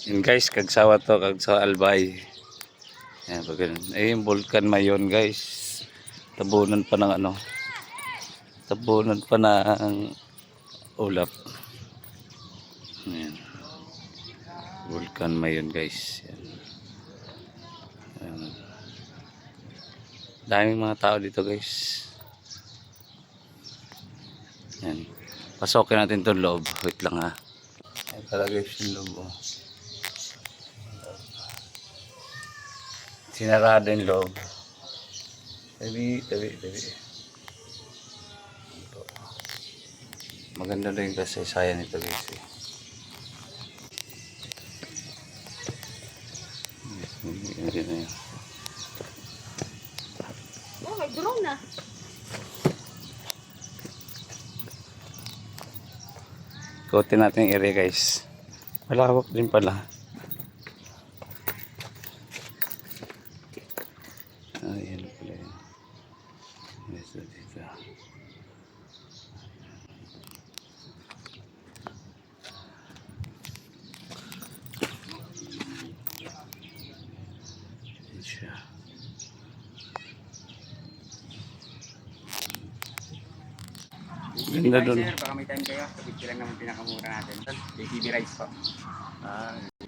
Yun guys, kagsawa to, kagsawa albay. Ayan, pag ganun. Eh, yung Vulcan Mayon guys. Tabunan pa ng ano. Tabunan pa ng ulap. Ayan. Vulcan Mayon guys. Ayan. Ayan. Daming mga tao dito guys. Ayan. Pasokin natin itong loob. Wait lang ha. Ayan talaga yung loob. Oh. Sinarado yung loob. Tabi. Maganda na yung kasaysayan nito guys. Ayan. Oh, may drone na. Ikutin natin yung area guys. Malawak din pala. Ayan pala yun. Dito. Ayan siya. Ganda dun. Sir, baka may time kayo. Sabit lang naman pinakamura natin. JTB Rice po.